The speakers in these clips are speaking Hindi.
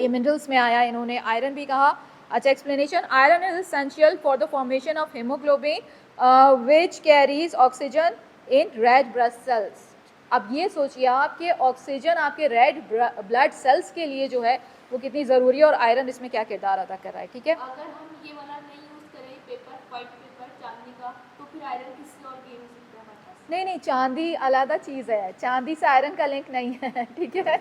ये मिनरल्स में आया, इन्होंने आयरन भी कहा। अच्छा, explanation, iron is essential for the formation of haemoglobin which carries oxygen in red blood cells. अब ये सोचिए आप कि ऑक्सीजन आपके रेड ब्लड सेल्स के लिए जो है वो कितनी ज़रूरी है और आयरन इसमें क्या किरदार अदा कर रहा है। ठीक है, अगर हम ये वाला नहीं यूज़ करें पेपर, वाइट पेपर चांदी का, तो फिर आयरन किससे और गेन हो सकता है हमारे पास? नहीं नहीं, चांदी अलग चीज़ है, चांदी से आयरन का लिंक नहीं है। ठीक है,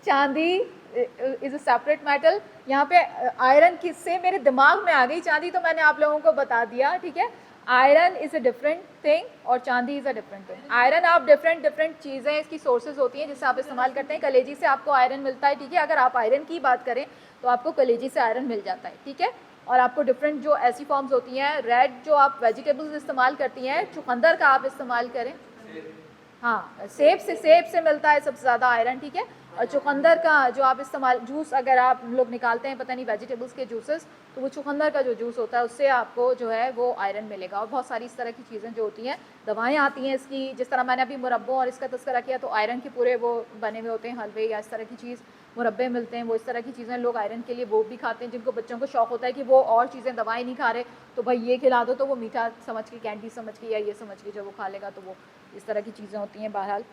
चांदी इज़ अ सेपरेट मेटल। यहाँ पे आयरन किससे मेरे दिमाग में आ गई, चांदी तो मैंने आप लोगों को बता दिया। ठीक है, iron is a different thing और चांदी is a different thing. Iron आप डिफरेंट चीज़ें इसकी सोर्सेज होती हैं जिससे आप इस्तेमाल करते हैं। कलेजी से आपको आयरन मिलता है। ठीक है, अगर आप आयरन की बात करें तो आपको कलेजी से आयरन मिल जाता है। ठीक है, और आपको डिफरेंट जो ऐसी फॉर्म्स होती हैं, रेड जो आप वेजिटेबल्स इस्तेमाल करती हैं, चुकंदर का आप इस्तेमाल करें, हाँ, सेब से मिलता है सबसे ज़्यादा आयरन। ठीक है, और चुकंदर का जो आप इस्तेमाल, जूस अगर आप लोग निकालते हैं, पता नहीं वेजिटेबल्स के जूसेस, तो वो चुकंदर का जो जूस होता है उससे आपको जो है वो आयरन मिलेगा। और बहुत सारी इस तरह की चीज़ें जो होती हैं, दवाएं आती हैं इसकी, जिस तरह मैंने अभी मुरब्बों और इसका तस्करा किया, तो आयरन के पूरे वो बने हुए होते हैं हलवे या इस तरह की चीज़, मुरब्बे मिलते हैं, वो इस तरह की चीज़ें लोग आयरन के लिए वो भी खाते हैं। जिनको बच्चों को शौक़ होता है कि वो और चीज़ें दवाएं नहीं खा रहे, तो भाई ये खिला दो, तो वो मीठा समझ के, कैंडी समझ के या ये समझ के जब वो खा लेगा, तो वो इस तरह की चीज़ें होती हैं। बहरहाल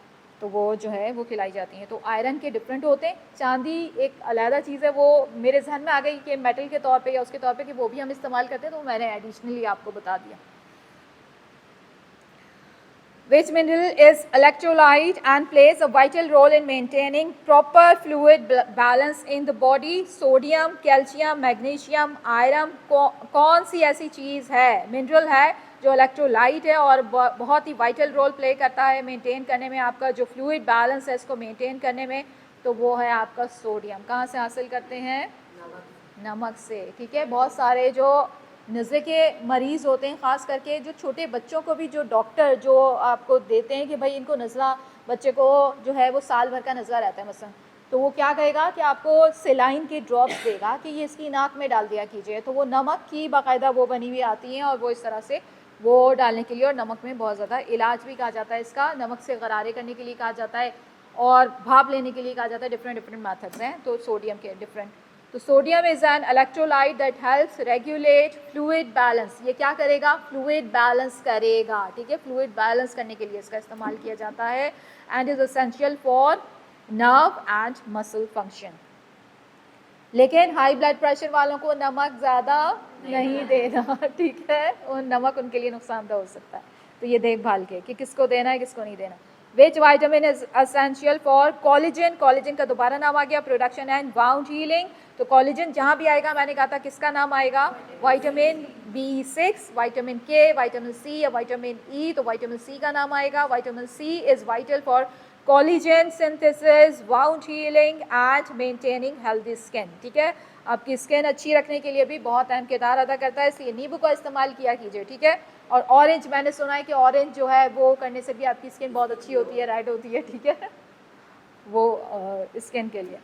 तो वो जो है वो खिलाई जाती हैं। तो आयरन के डिफरेंट होते हैं। चांदी एक अलहदा चीज़ है, वो मेरे जहन में आ गई कि मेटल के तौर पे या उसके तौर पे कि वो भी हम इस्तेमाल करते हैं, तो मैंने एडिशनली आपको बता दिया। Which mineral is electrolyte and plays a vital role in maintaining proper fluid balance in the body? Sodium, calcium, magnesium, iron, कौन सी ऐसी चीज़ है, मिनरल है जो इलेक्ट्रोलाइट है और बहुत ही वाइटल रोल प्ले करता है मेंटेन करने में, आपका जो फ्लूइड बैलेंस है इसको मेंटेन करने में? तो वो है आपका सोडियम। कहाँ से हासिल करते हैं? नमक से। ठीक है, बहुत सारे जो नज़ले के मरीज़ होते हैं, ख़ास करके जो छोटे बच्चों को भी जो डॉक्टर जो आपको देते हैं कि भाई इनको नज़ला, बच्चे को जो है वो साल भर का नज़ला रहता है मसलन, तो वो क्या कहेगा कि आपको सेलाइन के ड्रॉप्स देगा कि ये इसकी नाक में डाल दिया कीजिए। तो वो नमक की बाकायदा वो बनी हुई आती हैं और वो इस तरह से वो डालने के लिए, और नमक में बहुत ज़्यादा इलाज भी कहा जाता है इसका, नमक से गरारे करने के लिए कहा जाता है और भाप लेने के लिए कहा जाता है। डिफरेंट मेथड्स हैं तो सोडियम के डिफरेंट। तो sodium is an electrolyte that helps regulate fluid balance. ये क्या करेगा? फ्लूइड बैलेंस करेगा। ठीक है, फ्लूइड बैलेंस करने के लिए इसका इस्तेमाल किया जाता है and is essential for nerve and muscle function. लेकिन हाई ब्लड प्रेशर वालों को नमक ज़्यादा नहीं देना। ठीक है, और नमक उनके लिए नुकसानदेह हो सकता है, तो ये देखभाल के कि किसको देना है किसको नहीं देना। Which vitamin is essential for collagen? collagen का दोबारा नाम आ गया, प्रोडक्शन एंड वाउंड हीलिंग। तो कोलेजन जहाँ भी आएगा, मैंने कहा था किसका नाम आएगा? Vitamin B6, vitamin K, vitamin C या विटामिन E, तो विटामिन C का नाम आएगा। Vitamin C is vital for collagen synthesis, wound healing and maintaining healthy skin. ठीक है, आपकी स्किन अच्छी रखने के लिए भी बहुत अहम किरदार अदा करता है, इसलिए नींबू का इस्तेमाल किया कीजिए। ठीक है, और ऑरेंज, मैंने सुना है कि ऑरेंज जो है वो करने से भी आपकी स्किन बहुत अच्छी होती है, रेड होती है। ठीक है, वो स्किन के लिए।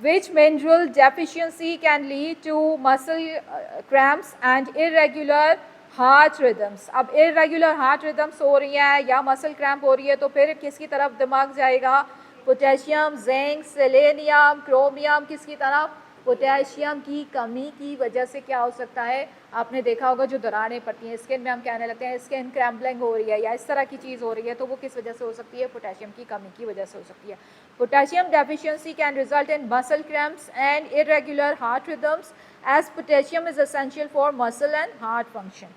Which mineral deficiency can lead to muscle cramps and irregular heart rhythms? अब irregular heart rhythms हो रही हैं या मसल क्रैम्प हो रही है, तो फिर किसकी तरफ दिमाग जाएगा? पोटेशियम, जिंक, सेलेनियम, क्रोमियम, किसकी तरफ? पोटेशियम की कमी की वजह से क्या हो सकता है? आपने देखा होगा जो दरारें पड़ती हैं स्किन में, हम कहने लगते हैं स्किन क्रैम्पलिंग हो रही है या इस तरह की चीज़ हो रही है, तो वो किस वजह से हो सकती है? पोटेशियम की कमी की वजह से हो सकती है। Potassium deficiency can result in muscle cramps and irregular heart rhythms, as potassium is essential for muscle and heart function.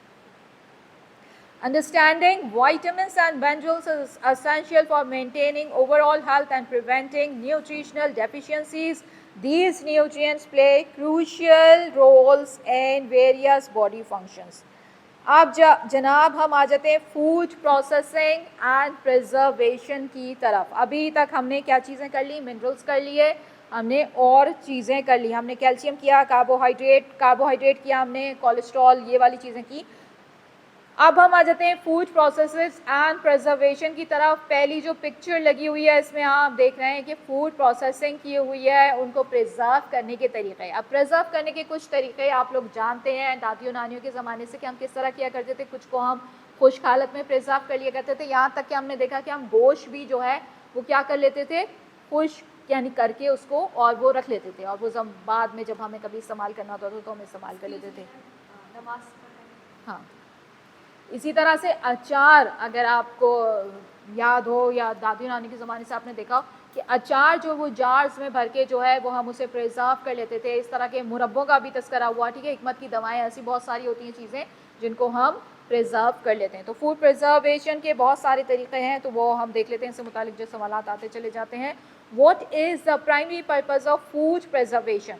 Understanding vitamins and minerals is essential for maintaining overall health and preventing nutritional deficiencies. These nutrients play crucial roles in various body functions. अब जनाब हम आ जाते हैं फूड प्रोसेसिंग एंड प्रिजर्वेशन की तरफ। अभी तक हमने क्या चीज़ें कर ली? मिनरल्स कर लिए, हमने और चीज़ें कर ली, हमने कैल्शियम किया, कार्बोहाइड्रेट किया, हमने कोलेस्ट्रॉल, ये वाली चीज़ें की। अब हम आ जाते हैं फूड प्रोसेसेस एंड प्रिजर्वेशन की तरफ। पहली जो पिक्चर लगी हुई है इसमें आप देख रहे हैं कि फूड प्रोसेसिंग की हुई है, उनको प्रिजर्व करने के तरीके। अब प्रिजर्व करने के कुछ तरीके आप लोग जानते हैं दादियों नानियों के ज़माने से कि हम किस तरह किया करते थे। कुछ को हम खुश्क हालत में प्रिजर्व कर लिया करते थे, यहाँ तक कि हमने देखा कि हम गोश्त भी जो है वो क्या कर लेते थे? खुश्क यानी करके उसको और वो रख लेते थे, और वो जब बाद में जब हमें कभी इस्तेमाल करना होता था तो हम इस्तेमाल कर लेते थे। नमाज पढ़ने। हाँ, इसी तरह से अचार, अगर आपको याद हो या दादी नानी के ज़माने से आपने देखा हो कि अचार जो वो जार्स में भर के जो है वो हम उसे प्रिजर्व कर लेते थे। इस तरह के मुरब्बों का भी तस्करा हुआ, ठीक है, हिकमत की दवाएं, ऐसी बहुत सारी होती हैं चीज़ें जिनको हम प्रिजर्व कर लेते हैं। तो फूड प्रिजर्वेशन के बहुत सारे तरीक़े हैं, तो वो हम देख लेते हैं, इससे मुतालिक जो सवालात आते चले जाते हैं। What is the primary purpose of food preservation?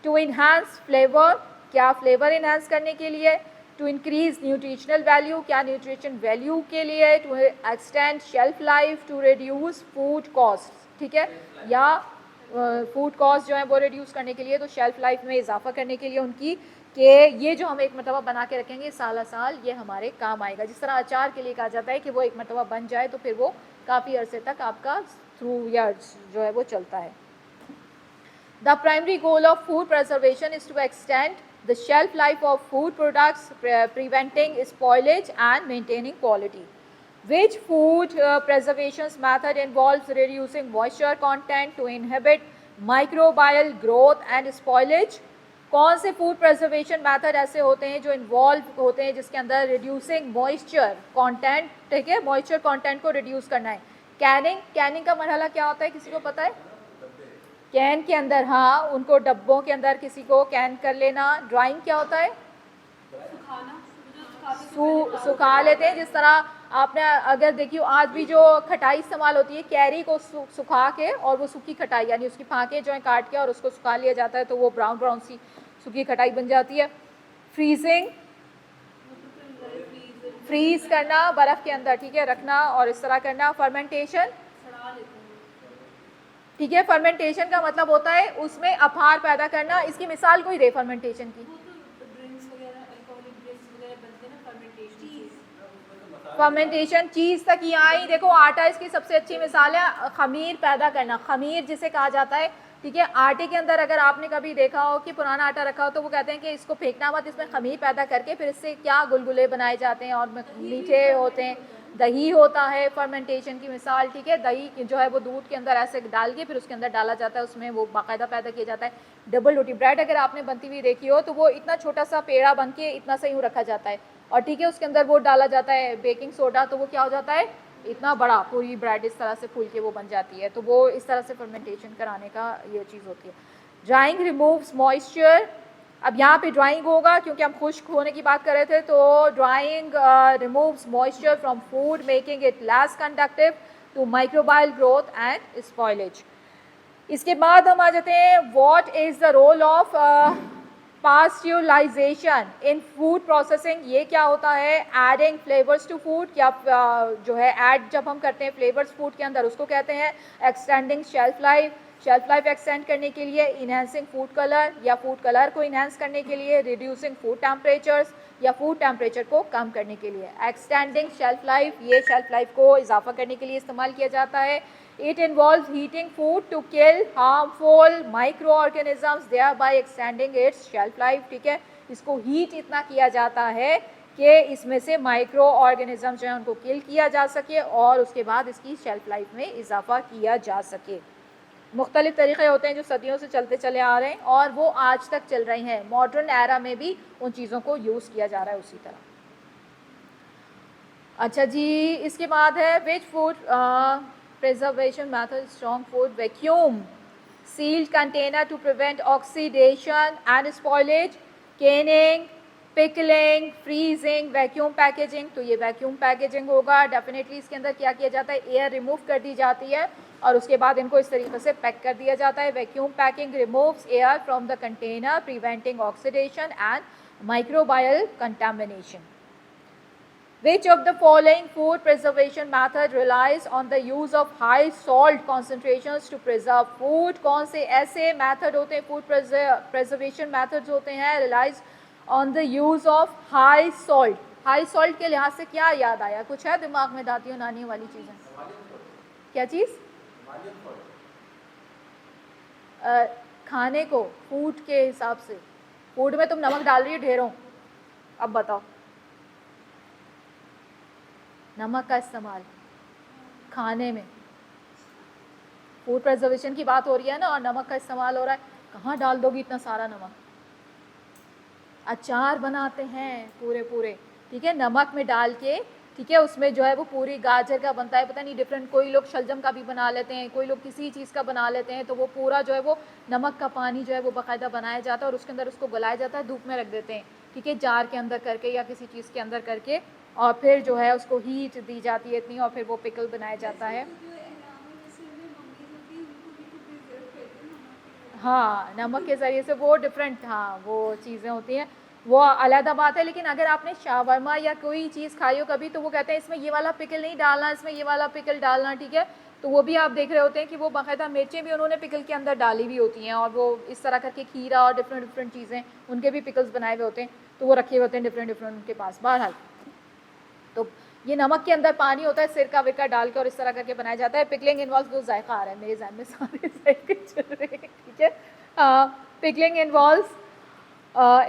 To enhance flavour, क्या फ्लेवर इन्हांस करने के लिए, टू इंक्रीज न्यूट्रिशनल वैल्यू, क्या न्यूट्रिशन वैल्यू के लिए, to extend shelf life, to reduce food cost, ठीक है, या फूड कॉस्ट जो है वो रिड्यूस करने के लिए, तो शेल्फ लाइफ में इजाफा करने के लिए उनकी, कि ये जो हम एक मरतबा बना के रखेंगे साल साल ये हमारे काम आएगा। जिस तरह अचार के लिए कहा जाता है कि वो एक मरतबा बन जाए तो फिर वो काफ़ी अरसे तक आपका थ्रू ईयर्स जो है वो चलता है। The primary goal of food preservation is to extend the shelf life of food products, preventing spoilage and maintaining quality. Which food preservation method involves reducing moisture content to inhibit microbial growth and spoilage? कौन से फूड प्रिजर्वेशन मेथड ऐसे होते हैं जो इन्वॉल्व होते हैं जिसके अंदर रिड्यूसिंग मॉइस्चर कंटेंट, ठीक है, मॉइस्चर कंटेंट को रिड्यूस करना है। कैनिंग, कैनिंग का मरहला क्या होता है, किसी को पता है? कैन के अंदर, हाँ, उनको डब्बों के अंदर किसी को कैन कर लेना। ड्राइंग क्या होता है? सुखा लेते हैं। जिस तरह आपने अगर देखिए आज भी जो खटाई इस्तेमाल होती है, कैरी को सुखा के और वो सूखी खटाई यानी उसकी फांके जो है काट के और उसको सुखा लिया जाता है तो वो ब्राउन ब्राउन सी सूखी खटाई बन जाती है। फ्रीजिंग, फ्रीज करना, बर्फ़ के अंदर, ठीक है, रखना और इस तरह करना। फर्मेंटेशन, ठीक है, फर्मेंटेशन का मतलब होता है उसमें अफार पैदा करना। इसकी मिसाल कोई दे फर्मेंटेशन की। फर्मेंटेशन चीज़ तक यहाँ ही देखो, आटा इसकी सबसे अच्छी मिसाल है। खमीर पैदा करना, खमीर जिसे कहा जाता है, ठीक है, आटे के अंदर अगर आपने कभी देखा हो कि पुराना आटा रखा हो तो वो कहते हैं कि इसको फेंकना मत, इसमें खमीर पैदा करके फिर इससे क्या गुलगुले बनाए जाते हैं और मीठे होते हैं। दही होता है फर्मेंटेशन की मिसाल, ठीक है, दही जो है वो दूध के अंदर ऐसे डाल के फिर उसके अंदर डाला जाता है, उसमें वो बाकायदा पैदा किया जाता है। डबल रोटी ब्रेड अगर आपने बनती हुई देखी हो तो वो इतना छोटा सा पेड़ा बन के इतना सा यूँ रखा जाता है और ठीक है उसके अंदर वो डाला जाता है बेकिंग सोडा, तो वो क्या हो जाता है, इतना बड़ा पूरी ब्रेड इस तरह से फूल के वो बन जाती है। तो वो इस तरह से फर्मेंटेशन कराने का ये चीज़ होती है। ड्राइंग रिमूव्स मॉइस्चर, अब यहाँ पे ड्राइंग होगा क्योंकि हम खुश्क होने की बात कर रहे थे, तो drying removes moisture from food making it less conductive to microbial growth and spoilage. इसके बाद हम आ जाते हैं what is the role of pasteurisation in food processing. ये क्या होता है? एडिंग फ्लेवर्स टू फूड, क्या जो है ऐड जब हम करते हैं फ्लेवर्स फूड के अंदर उसको कहते हैं extending shelf life, shelf life extend करने के लिए इनहेंसिंग फूड कलर या फूड कलर को इनहेंस करने के लिए, रिड्यूसिंग फूड टेम्परेचर्स या फूड टेम्परेचर को कम करने के लिए। एक्सटेंडिंग शेल्फ लाइफ, ये शेल्फ लाइफ को इजाफा करने के लिए इस्तेमाल किया जाता है। It involves heating food to kill harmful microorganisms, thereby extending its shelf life, ठीक है, इसको हीट इतना किया जाता है कि इसमें से माइक्रो ऑर्गेनिज्म जो है उनको किल किया जा सके और उसके बाद इसकी शेल्फ लाइफ में इजाफा किया जा सके। मुख्तलिफ तरीक़े होते हैं जो सदियों से चलते चले आ रहे हैं और वो आज तक चल रही हैं। मॉडर्न एरा में भी उन चीज़ों को यूज़ किया जा रहा है उसी तरह। अच्छा जी, इसके बाद है which food preservation method, strong food, vacuum sealed container to prevent oxidation and spoilage, canning, pickling, freezing, vacuum packaging। तो ये vacuum packaging होगा डेफिनेटली। इसके अंदर क्या किया जाता है, एयर रिमूव कर दी जाती है और उसके बाद इनको इस तरीके से पैक कर दिया जाता है। Vacuum packing removes air from the container preventing oxidation and microbial contamination. Which of the following food preservation method relies on the use of high salt concentrations to preserve food? कौन से ऐसे method होते हैं food preservation methods होते हैं relies on the use of high salt? high salt के लिहाज से क्या याद आया? कुछ है दिमाग में दातियों नानियों वाली चीज़ें? क्या चीज़? खाने को फूड के हिसाब से, फूड में तुम नमक डाल रही हो ढेरों, अब बताओ नमक का इस्तेमाल खाने में फूड प्रिजर्वेशन की बात हो रही है ना और नमक का इस्तेमाल हो रहा है, कहाँ डाल दोगी इतना सारा नमक? अचार बनाते हैं पूरे पूरे, ठीक है, नमक में डाल के, ठीक है, उसमें जो है वो पूरी गाजर का बनता है, पता नहीं डिफरेंट, कोई लोग शलजम का भी बना लेते हैं, कोई लोग किसी चीज़ का बना लेते हैं, तो वो पूरा जो है वो नमक का पानी जो है वो बाकायदा बनाया जाता है और उसके अंदर उसको गलाया जाता है, धूप में रख देते हैं, ठीक है, जार के अंदर करके या किसी चीज़ के अंदर करके, और फिर जो है उसको हीट दी जाती है इतनी और फिर वो पिकल बनाया जाता है। हाँ, नमक के ज़रिए से वो डिफरेंट, हाँ वो चीज़ें होती हैं, वो अलग बात है। लेकिन अगर आपने शावरमा या कोई चीज़ खाई हो कभी, तो वो कहते हैं इसमें ये वाला पिकल नहीं डालना, इसमें ये वाला पिकल डालना, ठीक है, तो वो भी आप देख रहे होते हैं कि वो बाकायदा मिर्चें भी उन्होंने पिकल के अंदर डाली हुई होती हैं और वो इस तरह करके खीरा और डिफरेंट डिफरेंट चीज़ें उनके भी पिकल्स बनाए हुए होते हैं, तो वो रखे हुए होते हैं डिफरेंट डिफरेंट उनके पास। बहरहाल तो ये नमक के अंदर पानी होता है, सिरका विरका डाल के और इस तरह करके बनाया जाता है। पिकलिंग इन्वॉल्व, वो जायका आ रहा है मेरे ज़हन में, सारे जायके चल रहे हैं, ठीक है। Pickling involves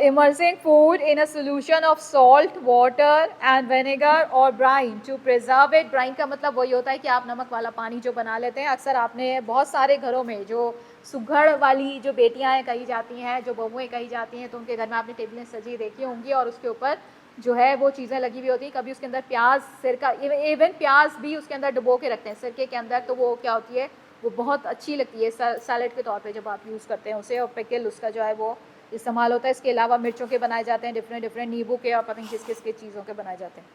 immersing food in a solution of salt, water and vinegar or brine to preserve it। brine का मतलब वही होता है कि आप नमक वाला पानी जो बना लेते हैं, अक्सर आपने बहुत सारे घरों में जो सुघड़ वाली जो बेटियां हैं कही जाती हैं, जो बहुएं कही जाती हैं, तो उनके घर में आपने टेबलें सजी देखी होंगी और उसके ऊपर जो है वो चीज़ें लगी हुई होती हैं, कभी उसके अंदर प्याज, सिरका, इवन प्याज भी उसके अंदर डुबो के रखते हैं सिरके के अंदर, तो वो क्या होती है, वो बहुत अच्छी लगती है सैलेड के तौर पे जब आप यूज़ करते हैं उसे, और पिकल उसका जो है वो इस्तेमाल होता है। इसके अलावा मिर्चों के बनाए जाते हैं डिफरेंट डिफरेंट, नींबू के और पता नहीं किस किस के चीज़ों के बनाए जाते हैं।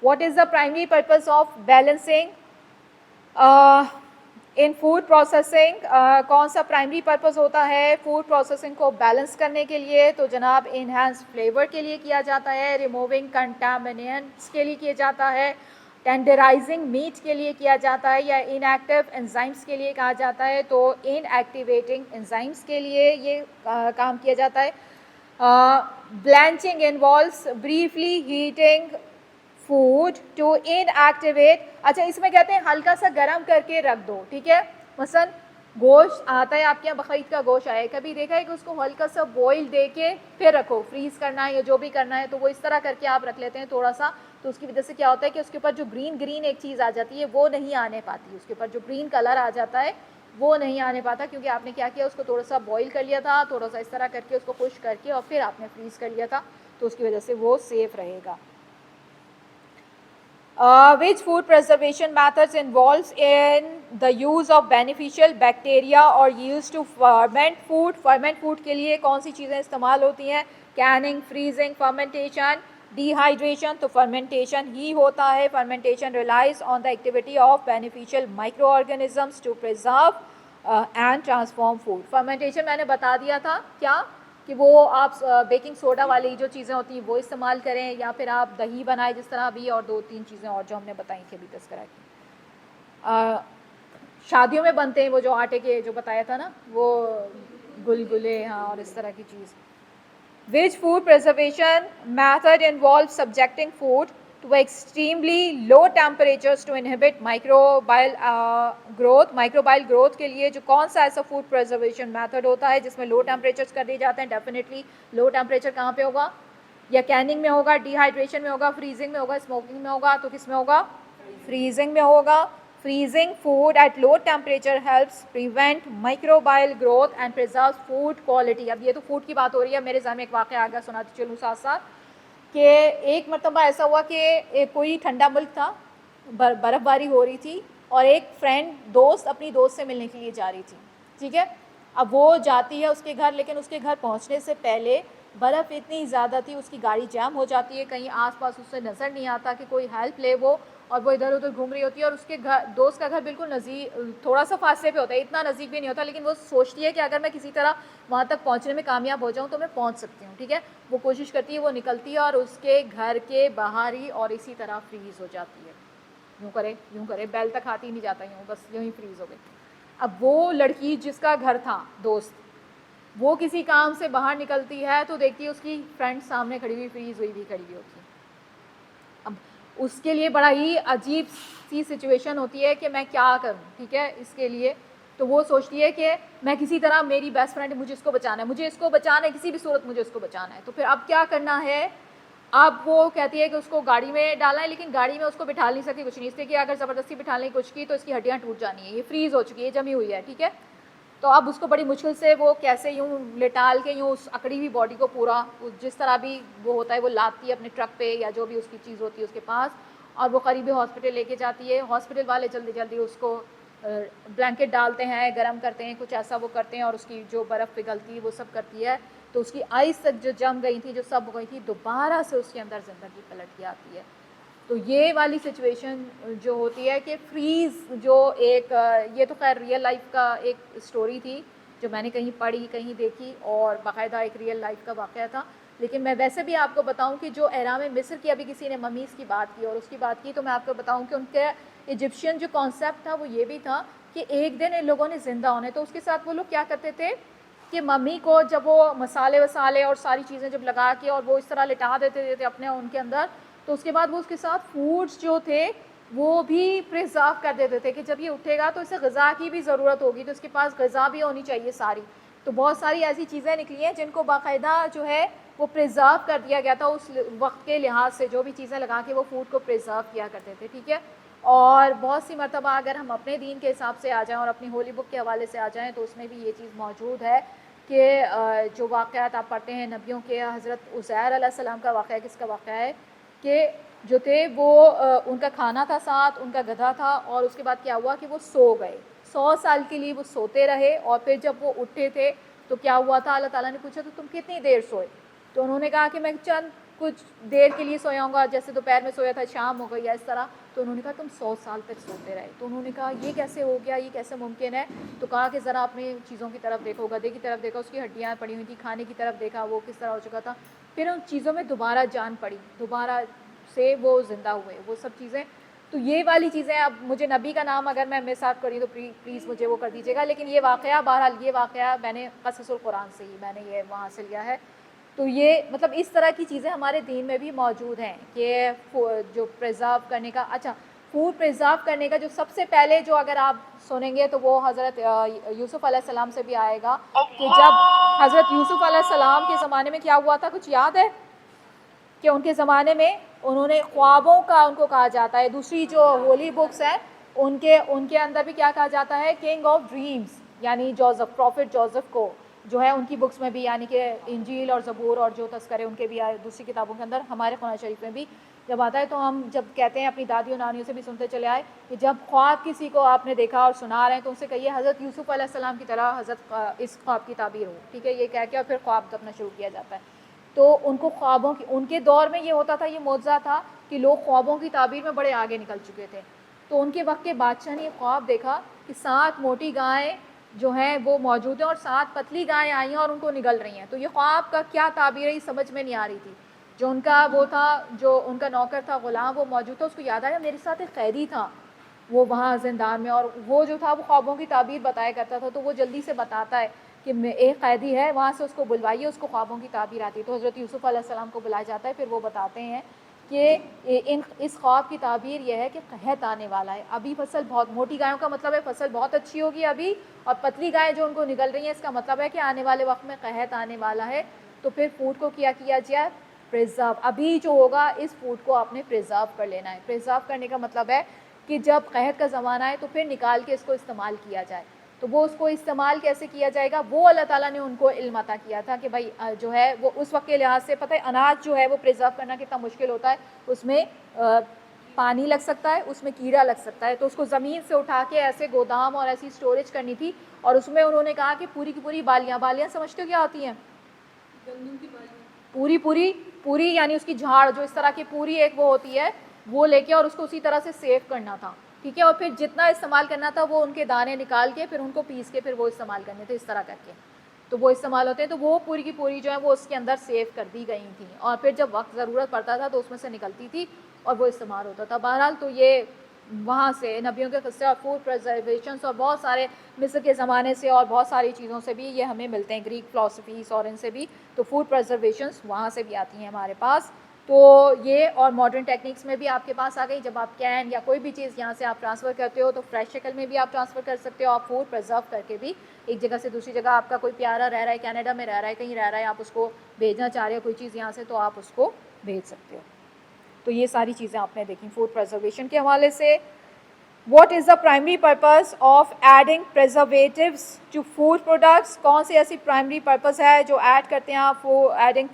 What is the primary purpose of balancing in food processing? कौन सा प्राइमरी पर्पस होता है फूड प्रोसेसिंग को बैलेंस करने के लिए? तो जनाब इन्हांस फ्लेवर के लिए किया जाता है, रिमूविंग कंटामिनेंट्स के लिए किया जाता है, टेंडराइजिंग मीट के लिए किया जाता है, या इनएक्टिव एंजाइम्स के लिए कहा जाता है, तो इनएक्टिवेटिंग एंजाइम्स के लिए ये काम किया जाता है। Blanching involves briefly heating food to inactivate. अच्छा, इसमें कहते हैं हल्का सा गर्म करके रख दो, ठीक है, मसलन गोश्त आता है आपके यहाँ, बकरीद का गोश्त आया है, कभी देखा है कि उसको हल्का सा बॉईल दे के फिर रखो, फ्रीज़ करना है या जो भी करना है, तो वो इस तरह करके आप रख लेते हैं थोड़ा सा, तो उसकी वजह से क्या होता है कि उसके ऊपर जो ग्रीन ग्रीन एक चीज़ आ जाती है वो नहीं आने पाती, उसके ऊपर जो ग्रीन कलर आ जाता है वो नहीं आने पाता, क्योंकि आपने क्या किया, उसको थोड़ा सा बॉईल कर लिया था, थोड़ा सा इस तरह करके उसको खुश करके और फिर आपने फ्रीज़ कर लिया था, तो उसकी वजह से वो सेफ़ रहेगा। Which food preservation methods involves in the use of beneficial bacteria or used to ferment food? ferment food के लिए कौन सी चीज़ें इस्तेमाल होती हैं? Canning, freezing, fermentation, dehydration। तो fermentation ही होता है। fermentation relies on the activity of beneficial microorganisms to preserve and transform food। fermentation मैंने बता दिया था क्या, कि वो आप बेकिंग सोडा वाली जो चीज़ें होती हैं वो इस्तेमाल करें, या फिर आप दही बनाए जिस तरह भी, और 2-3 चीज़ें और जो हमने बताई थी अभी तस्करा की। शादियों में बनते हैं वो जो आटे के जो बताया था ना, वो गुलगुले, हाँ, और इस तरह की चीज़। Which food preservation method involve subjecting food to extremely low temperatures to inhibit microbial growth। microbial growth के लिए जो कौन सा ऐसा फूड प्रिजर्वेशन मेथड होता है जिसमें लो टेम्परेचर्स कर दिए जाते हैं? डेफिनेटली लो टेम्परेचर कहाँ पे होगा? या कैनिंग में होगा, डिहाइड्रेशन में होगा, फ्रीजिंग में होगा, स्मोकिंग में होगा, तो किस में होगा? फ्रीजिंग में होगा। Freezing food at low temperature helps prevent microbial growth and preserves food quality. अब ये तो फूड की बात हो रही है, मेरे ज़हन में एक वाक़या आ गया, सुनाती चलूँ साथ साथ, कि एक मरतबा ऐसा हुआ कि कोई ठंडा मुल्क था, बर्फ़बारी हो रही थी, और एक फ्रेंड दोस्त अपनी दोस्त से मिलने के लिए जा रही थी, ठीक है। अब वो जाती है उसके घर, लेकिन उसके घर पहुंचने से पहले बर्फ़ इतनी ज़्यादा थी, उसकी गाड़ी जैम हो जाती है, कहीं आसपास उससे नज़र नहीं आता कि कोई हेल्प ले वो, और वो इधर उधर घूम रही होती है, और उसके घर, दोस्त का घर बिल्कुल नज़दीक, थोड़ा सा फासले पे होता है, इतना नज़दीक भी नहीं होता, लेकिन वो सोचती है कि अगर मैं किसी तरह वहाँ तक पहुँचने में कामयाब हो जाऊँ तो मैं पहुँच सकती हूँ, ठीक है। वो कोशिश करती है, वो निकलती है और उसके घर के बाहर ही और इसी तरह फ्रीज़ हो जाती है, यूँ करे बैल तक हाथ ही नहीं जाता, यूँ बस यूँ ही फ्रीज़ हो गई। अब वो लड़की जिसका घर था दोस्त, वो किसी काम से बाहर निकलती है तो देखती है उसकी फ्रेंड सामने खड़ी हुई, फ्रीज़ हुई भी खड़ी हुई होती है। अब उसके लिए बड़ा ही अजीब सी सिचुएशन होती है कि मैं क्या करूं, ठीक है, इसके लिए। तो वो सोचती है कि मैं किसी तरह, मेरी बेस्ट फ्रेंड, मुझे इसको बचाना है, मुझे इसको बचाना है, किसी भी सूरत मुझे इसको बचाना है। तो फिर अब क्या करना है? अब वो कहती है कि उसको गाड़ी में डालना है, लेकिन गाड़ी में उसको बिठा नहीं सकती, कुछ नहीं, इसलिए कि अगर ज़बरदस्ती बिठाने की कोशिश की तो इसकी हड्डियाँ टूट जानी है, ये फ्रीज़ हो चुकी है, जमी हुई है, ठीक है। तो अब उसको बड़ी मुश्किल से वो कैसे यूँ लेटाल के यूँ उस अकड़ी हुई बॉडी को पूरा जिस तरह भी वो होता है वो लाती है अपने ट्रक पे या जो भी उसकी चीज़ होती है उसके पास, और वो करीबी हॉस्पिटल लेके जाती है। हॉस्पिटल वाले जल्दी जल्दी उसको ब्लैंकेट डालते हैं, गर्म करते हैं, कुछ ऐसा वो करते हैं, और उसकी जो बर्फ़ पिघलती है वो सब करती है। तो उसकी आइस तक जो जम गई थी, जो सब हो गई थी, दोबारा से उसके अंदर ज़िंदगी पलट के आती है। तो ये वाली सिचुएशन जो होती है कि फ्रीज़ जो एक ये तो खैर रियल लाइफ का एक स्टोरी थी जो मैंने कहीं पढ़ी, कहीं देखी, और बाकायदा एक रियल लाइफ का वाक़या था। लेकिन मैं वैसे भी आपको बताऊं कि जो एहराम मिस्र की अभी किसी ने ममीज़ की बात की और उसकी बात की, तो मैं आपको बताऊं कि उनके इजिप्शियन जो कॉन्सेप्ट था वो ये भी था कि एक दिन इन लोगों ने ज़िंदा होने, तो उसके साथ वो लोग क्या करते थे कि मम्मी को जब वो मसाले वसाले और सारी चीज़ें जब लगा के और वो इस तरह लिटा देते थे अपने उनके अंदर, तो उसके बाद वो उसके साथ फूड्स जो थे वो भी प्रिजर्व कर देते थे कि जब ये उठेगा तो इसे गज़ा की भी ज़रूरत होगी, तो इसके पास गज़ा भी होनी चाहिए सारी। तो बहुत सारी ऐसी चीज़ें निकली हैं जिनको बाकायदा जो है वो प्रिजर्व कर दिया गया था उस वक्त के लिहाज से, जो भी चीज़ें लगा के वो फूड को प्रिजर्व किया करते थे, ठीक है। और बहुत सी मरतबा अगर हम अपने दीन के हिसाब से आ जाएँ और अपनी होली बुक के हवाले से आ जाएँ तो उसमें भी ये चीज़ मौजूद है कि जो वाक़यात आप पढ़ते हैं नबियों के, हज़रत उज़ैर अलैहिस्सलाम का वाक़या किसका वाक़या है कि जो थे वो उनका खाना था साथ, उनका गधा था, और उसके बाद क्या हुआ कि वो सो गए, 100 साल के लिए वो सोते रहे, और फिर जब वो उठे थे तो क्या हुआ था, अल्लाह ताला ने पूछा तो तुम कितनी देर सोए, तो उन्होंने कहा कि मैं चंद कुछ देर के लिए सोयाऊंगा, जैसे दोपहर में सोया था शाम हो गई या इस तरह। तो उन्होंने कहा तुम 100 साल तक सोते रहे। तो उन्होंने कहा ये कैसे हो गया, ये कैसे मुमकिन है। तो कहा कि ज़रा अपने चीज़ों की तरफ देखो, गधे की तरफ देखा, उसकी हड्डियाँ पड़ी हुई थी, खाने की तरफ देखा वो किस तरह हो चुका था, फिर उन चीज़ों में दोबारा जान पड़ी, दोबारा से वो ज़िंदा हुए, वो सब चीज़ें। तो ये वाली चीज़ें, अब मुझे नबी का नाम अगर मैं मिस आउट करी तो प्लीज़ मुझे वो कर दीजिएगा, लेकिन ये वाक़या बहरहाल ये वाक़या मैंने क़ससुल कुरान से ही मैंने ये वहाँ से लिया है। तो ये मतलब इस तरह की चीज़ें हमारे दीन में भी मौजूद हैं कि जो प्रिजर्व करने का, अच्छा फूड प्रिजर्व करने का जो सबसे पहले जो अगर आप सुनेंगे तो वो हज़रत यूसुफ़ अलैहिस्सलाम से भी आएगा कि जब हज़रत यूसुफ़ अलैहिस्सलाम के ज़माने में क्या हुआ था, कुछ याद है कि उनके ज़माने में उन्होंने ख्वाबों का उनको कहा जाता है, दूसरी जो होली बुक्स हैं उनके अंदर भी क्या कहा जाता है, किंग ऑफ ड्रीम्स, यानी जोसेफ, प्रॉफिट जोसेफ को जो है उनकी बुक्स में भी, यानी कि इंजील और ज़बूर और जो तस्करे उनके भी दूसरी किताबों के अंदर, हमारे कुरान शरीफ में भी जब आता है तो हम जब कहते हैं अपनी दादी और नानियों से भी सुनते चले आए कि जब ख्वाब किसी को आपने देखा और सुना रहे हैं तो उनसे कहिए हज़रत यूसुफ़ अलैहिस्सलाम की तरह हज़रत इस ख्वाब की ताबीर हो, ठीक है, ये कह के और फिर ख्वाब अपना शुरू किया जाता है। तो उनको ख्वाबों की, उनके दौर में ये होता था, ये मौजज़ा था कि लोग ख्वाबों की ताबीर में बड़े आगे निकल चुके थे। तो उनके वक्त के बादशाह ने ख्वाब देखा कि 7 मोटी गायें जो हैं वो मौजूद हैं और 7 पतली गायें आई हैं और उनको निगल रही हैं। तो ये ख्वाब का क्या ताबीर है ये समझ में नहीं आ रही थी। जो उनका वो था, जो उनका नौकर था, ग़ुलाम, वो मौजूद था, उसको याद आया मेरे साथ एक कैदी था वो वहाँ ज़िंदान में, और वो जो था वो ख्वाबों की ताबीर बताया करता था। तो वो जल्दी से बताता है कि एक कैदी है वहाँ से, उसको बुलवाइए, उसको ख्वाबों की ताबीर आती है। तो हज़रत यूसुफ़ अलैहिस्सलाम को बुलाया जाता है, फिर वो बताते हैं कि इस ख्वाब की ताबीर यह है कि कहत आने वाला है, अभी फसल बहुत, मोटी गायों का मतलब है फसल बहुत अच्छी होगी अभी, और पतली गायें जो उनको निकल रही हैं इसका मतलब है कि आने वाले वक्त में कहत आने वाला है। तो फिर फूड को क्या किया जाए, प्रिजर्व, अभी जो होगा इस फूड को आपने प्रिजर्व कर लेना है। प्रिजर्व करने का मतलब है कि जब कहत का ज़माना है तो फिर निकाल के इसको इस्तेमाल किया जाए। तो वो उसको इस्तेमाल कैसे किया जाएगा वो अल्लाह ताला ने उनको इल्म अता किया था कि भाई जो है वो उस वक्त के लिहाज से, पता है अनाज जो है वो प्रिजर्व करना कितना मुश्किल होता है, उसमें पानी लग सकता है, उसमें कीड़ा लग सकता है। तो उसको ज़मीन से उठा के ऐसे गोदाम और ऐसी स्टोरेज करनी थी, और उसमें उन्होंने कहा कि पूरी की पूरी बालियाँ समझते हो क्या होती हैं, गंदम की बालियाँ, पूरी यानी उसकी झाड़ जो इस तरह की पूरी एक वो होती है, वो लेके और उसको उसी तरह से सेव करना था, ठीक है, और फिर जितना इस्तेमाल करना था वो उनके दाने निकाल के फिर उनको पीस के फिर वो इस्तेमाल करने थे, इस तरह करके तो वो इस्तेमाल होते हैं। तो वो पूरी की पूरी जो है वो उसके अंदर सेव कर दी गई थी, और फिर जब वक्त ज़रूरत पड़ता था तो उसमें से निकलती थी और वो इस्तेमाल होता था। बहरहाल तो ये वहाँ से नबियों के क़िस्से और फूड प्रिजर्वेशंस और बहुत सारे मिस्र के ज़माने से और बहुत सारी चीज़ों से भी ये हमें मिलते हैं, ग्रीक फ़िलासफ़ीज़ और इनसे भी, तो फूड प्रिजर्वेशंस वहाँ से भी आती हैं हमारे पास। तो ये और मॉडर्न टेक्निक्स में भी आपके पास आ गई, जब आप कैन या कोई भी चीज़ यहाँ से आप ट्रांसफ़र करते हो तो फ्रेश शक्ल में भी आप ट्रांसफ़र कर सकते हो, आप फूड प्रिजर्व करके भी एक जगह से दूसरी जगह, आपका कोई प्यारा रह रहा है कनाडा में रह रहा है, कहीं रह रहा है, आप उसको भेजना चाह रहे हो कोई चीज़ यहाँ से, तो आप उसको भेज सकते हो। तो ये सारी चीज़ें आपने देखी फूड प्रिजर्वेशन के हवाले से। What is the primary purpose of adding preservatives to food products? कौन सी ऐसी primary purpose है जो ऐड करते हैं आप adding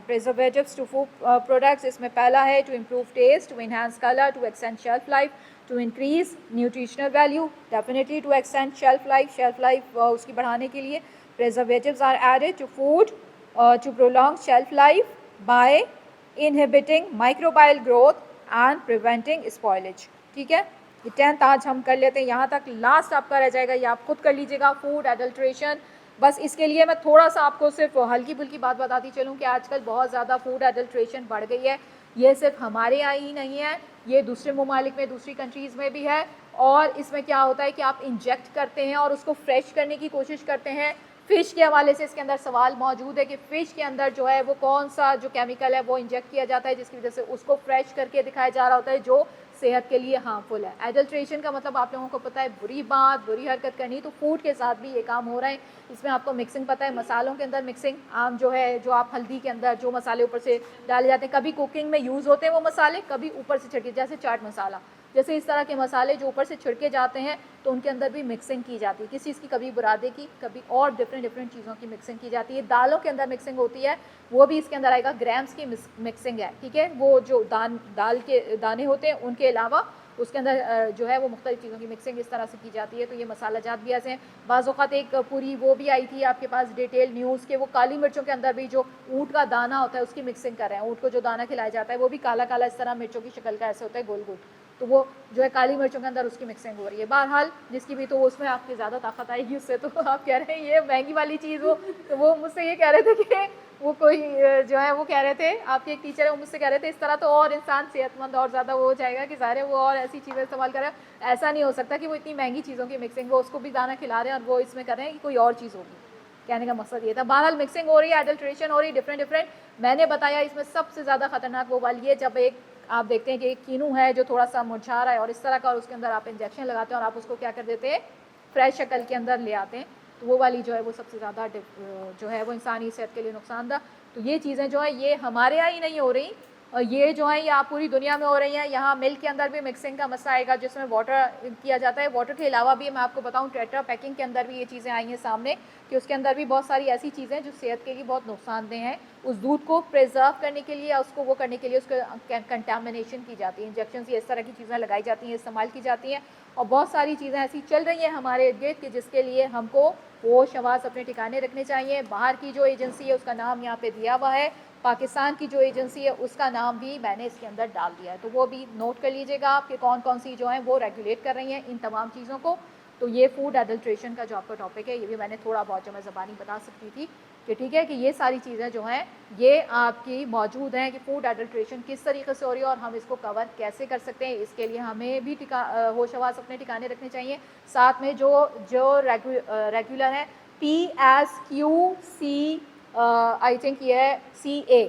preservatives to food products? इसमें पहला है to improve taste, to enhance color, to extend shelf life, to increase nutritional value, definitely to extend shelf life उसकी बढ़ाने के लिए preservatives are added to food to prolong shelf life by inhibiting microbial growth and preventing spoilage। ठीक है, ये 10th आज हम कर लेते हैं, यहाँ तक लास्ट आपका रह जाएगा, ये आप खुद कर लीजिएगा, फूड एडल्ट्रेशन। बस इसके लिए मैं थोड़ा सा आपको सिर्फ हल्की फुल्की बात बताती चलूँ कि आजकल बहुत ज़्यादा फूड एडल्ट्रेशन बढ़ गई है। ये सिर्फ हमारे यहाँ ही नहीं है, ये दूसरे ममालिक में, दूसरी कंट्रीज़ में भी है। और इसमें क्या होता है कि आप इंजेक्ट करते हैं और उसको फ्रेश करने की कोशिश करते हैं। फ़िश के हवाले से इसके अंदर सवाल मौजूद है कि फ़िश के अंदर जो है वो कौन सा जो केमिकल है वो इंजेक्ट किया जाता है, जिसकी वजह से उसको फ्रेश करके दिखाया जा रहा होता है जो सेहत के लिए हार्मफुल है। एडल्ट्रेशन का मतलब आप लोगों को पता है बुरी बात, बुरी हरकत करनी, तो फूड के साथ भी ये काम हो रहा है। इसमें आपको मिक्सिंग पता है, मसालों के अंदर मिक्सिंग आम जो है, जो आप हल्दी के अंदर जो मसाले ऊपर से डाले जाते हैं, कभी कुकिंग में यूज़ होते हैं वो मसाले, कभी ऊपर से छिड़के, जैसे चाट मसाला, जैसे इस तरह के मसाले जो ऊपर से छिड़के जाते हैं तो उनके अंदर भी मिक्सिंग की जाती है, किसी चीज़ की, कभी बुरादे की, कभी और डिफरेंट चीज़ों की मिक्सिंग की जाती है। दालों के अंदर मिक्सिंग होती है, वो भी इसके अंदर आएगा, ग्राम्स की मिक्सिंग है। ठीक है, वो जो दाल के दाने होते हैं उनके अलावा उसके अंदर जो है वो मुख्तलिफ चीज़ों की मिक्सिंग इस तरह से की जाती है। तो ये मसाला जात भी ऐसे हैं। बाज़ औक़ात एक पूरी वो भी आई थी आपके पास डिटेल न्यूज़ के, वो काली मिर्चों के अंदर भी जो ऊँट का दाना होता है उसकी मिक्सिंग कर रहे हैं। ऊँट को जो दाना खिलाया जाता है वो भी काला काला इस तरह मिर्चों की शक्ल का ऐसे होता है, गोल गोल, तो वो जो है काली मिर्चों के अंदर उसकी मिक्सिंग हो रही है। बहरहाल जिसकी भी, तो उसमें आपकी ज़्यादा ताकत आएगी उससे। तो आप कह रहे हैं ये महंगी वाली चीज़ हो, तो वो मुझसे ये कह रहे थे कि वो कोई जो है वो कह रहे थे, आपके एक टीचर है, वो मुझसे कह रहे थे इस तरह तो और इंसान सेहतमंद और ज़्यादा वो हो जाएगा कि सारे वो और ऐसी चीज़ें इस्तेमाल कर रहे हैं। ऐसा नहीं हो सकता कि वो इतनी महंगी चीज़ों की मिक्सिंग, वो उसको भी दाना खिला रहे हैं और वो इसमें कर रहे हैं कि कोई और चीज़ होगी। कहने का मकसद ये था। बहरहाल मिक्सिंग हो रही है, एडल्ट्रेशन हो रही है, डिफरेंट। मैंने बताया इसमें सबसे ज़्यादा ख़तरनाक वो वाली है जब एक आप देखते हैं कि एक कीनू है जो थोड़ा सा मुरझा रहा है और इस तरह का, और उसके अंदर आप इंजेक्शन लगाते हैं और आप उसको क्या कर देते हैं, फ्रेश शक्ल के अंदर ले आते हैं। तो वो वाली जो है वो सबसे ज़्यादा जो है वो इंसानी सेहत के लिए नुकसानदा। तो ये चीज़ें जो है ये हमारे यहाँ ही नहीं हो रही, और ये जो है ये आप पूरी दुनिया में हो रही हैं। यहाँ मिल्क के अंदर भी मिक्सिंग का मसला आएगा जिसमें वाटर किया जाता है। वाटर के अलावा भी मैं आपको बताऊँ टेट्रा पैकिंग के अंदर भी ये चीज़ें आई हैं सामने कि उसके अंदर भी बहुत सारी ऐसी चीज़ें जो सेहत के लिए बहुत नुकसानदेह हैं। उस दूध को प्रिजर्व करने के लिए, उसको वो करने के लिए उसको कंटामिनेशन की जाती है, इंजेक्शन ये इस तरह की चीज़ें लगाई जाती हैं, इस्तेमाल की जाती हैं। और बहुत सारी चीज़ें ऐसी चल रही हैं हमारे इर्द गिर्द कि जिसके लिए हमको होश हवास अपने ठिकाने रखने चाहिए। बाहर की जो एजेंसी है उसका नाम यहाँ पे दिया हुआ है, पाकिस्तान की जो एजेंसी है उसका नाम भी मैंने इसके अंदर डाल दिया है, तो वो भी नोट कर लीजिएगा आप कि कौन कौन सी जो है वो रेगुलेट कर रही हैं इन तमाम चीज़ों को। तो ये फूड एडल्ट्रेशन का जो आपका टॉपिक है ये भी मैंने थोड़ा बहुत जो मैं ज़बानी बता सकती थी कि ठीक है कि ये सारी चीज़ें जो हैं ये आपकी मौजूद हैं कि फूड एडल्ट्रेशन किस तरीके से हो रही है और हम इसको कवर कैसे कर सकते हैं। इसके लिए हमें भी होश हवास अपने ठिकाने रखने चाहिए। साथ में जो रेगुलर है PSQC आई थिंक ये है CA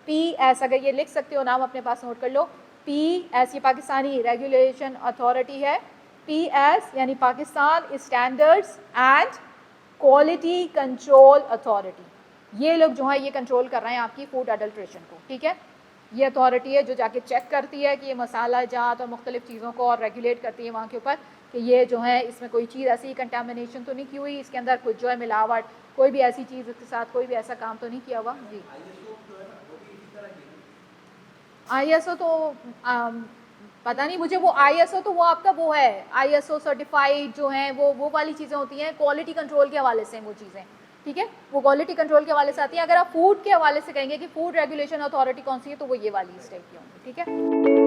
PS, अगर ये लिख सकते हो नाम अपने पास नोट कर लो। PS ये पाकिस्तानी रेगुलेशन अथॉरिटी है, PS यानी Pakistan standards and quality control authority. ये लोग जो है ये कंट्रोल कर रहे हैं आपकी फूड एडल्ट्रेशन को। ठीक है, ये अथॉरिटी है जो जाके चेक करती है कि ये मसाला जात और मुख्तलिफ चीज़ों को और रेगुलेट करती है वहाँ के ऊपर कि ये जो है इसमें कोई चीज़ ऐसी कंटामिनेशन तो नहीं की हुई, इसके अंदर कुछ जो है मिलावट, कोई भी ऐसी चीज़ के साथ कोई भी ऐसा काम तो नहीं किया हुआ। जी ISO तो पता नहीं मुझे, वो ISO तो वो आपका वो है ISO सर्टिफाइड जो है वो वाली चीज़ें होती हैं क्वालिटी कंट्रोल के हवाले से वो चीज़ें। ठीक है, वो क्वालिटी कंट्रोल के हवाले से आती है। अगर आप फूड के हवाले से कहेंगे कि फूड रेगुलेशन अथॉरिटी कौन सी है तो वो ये वाली इस टाइप की होंगी। ठीक है।